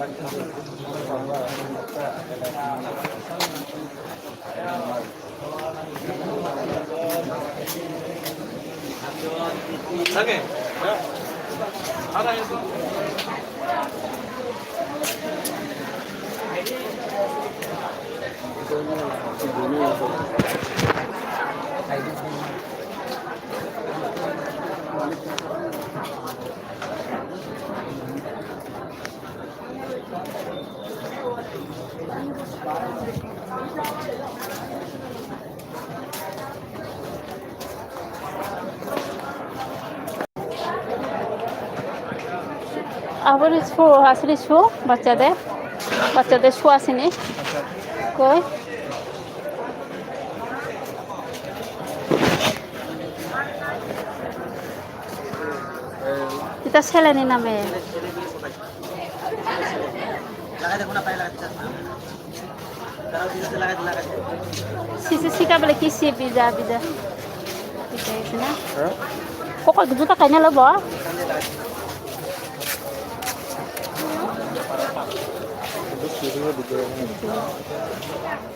Okay. আবার show আসলে show বাচ্চাদের শো আসেনি কই এটা ছেলেনি নামে সিসি শিকা বলে কি সি বিজা বিজা ঠিক না কত জুতা কাইনা লব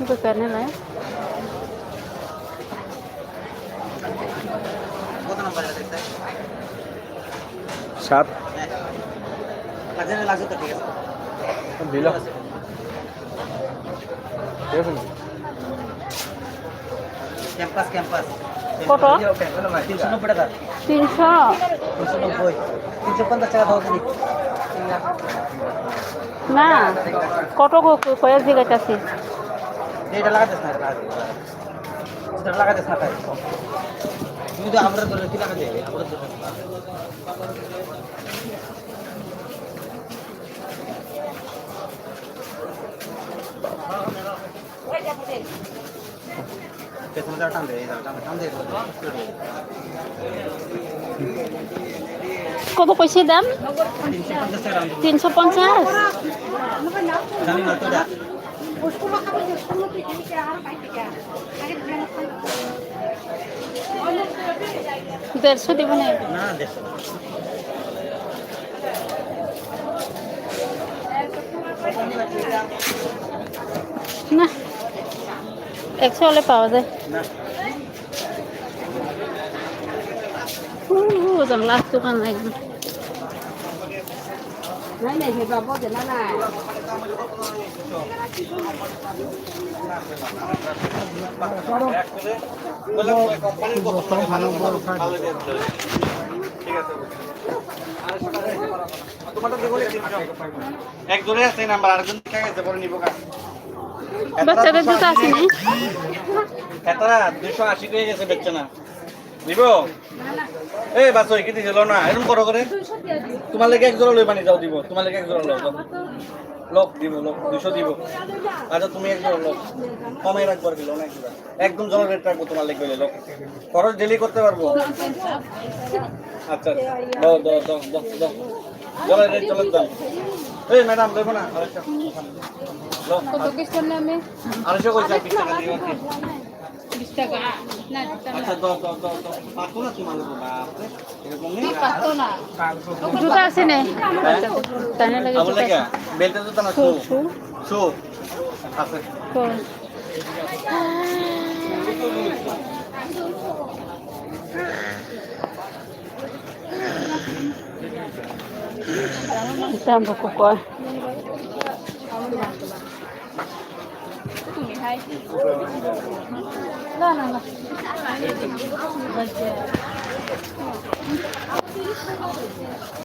bukan lah ya. Saat. Aja langsung tadi ya. Bila. Campus. Koto? 390 berapa? 300. 390. 350 টাকা দাও তুমি। না কত কয়েক জায়গায় আছে এটা লাগাতেছ না এটা লাগাতেছ না তুমি তো আমরা ধরে কি লাগাতে আমরা ধরে পেছনটা টান দে টান দে কত পয়সা দাম 350 জানি না তো দেখ দেড়শো দিব না না দেখ না 100 হলে পাওয়া যায় না জানলা দোকান একদম Này này thì vào bao giờ nó này. একজনে আছে নাম্বার আরেকজন কে গেছে পরে নিব কা বাচ্চাদের জুতা আছে নি এতরা 280 হয়ে গেছে বেচছে না নিব এই বাসই কি দিছিল না এরকম করো করে তোমার লাগি এক জোড়া লই বানি যাও দিব তোমার লাগি এক জোড়া লও লোক দিব লোক 200 দিব আচ্ছা তুমি এক জোড়া লোক কমাই রাখবার দিল না একদম জোড়া রেট রাখবো তোমার লাগি লোক খরচ ডেলি করতে পারবো আচ্ছা দাও জোড়া রেট চলে দাও এই ম্যাডাম দেবো না আরেকটা লো কত কি করলে আমি 250 কইছা 20 টাকা দিও 20 টাকা না আচ্ছা দাও পাতো না তোমার বাপ রে এরকম নেই পাতো না জুতা আছে নে টানে লাগে আবল লাগা বেলটা তো না শু আছে tampoco kok না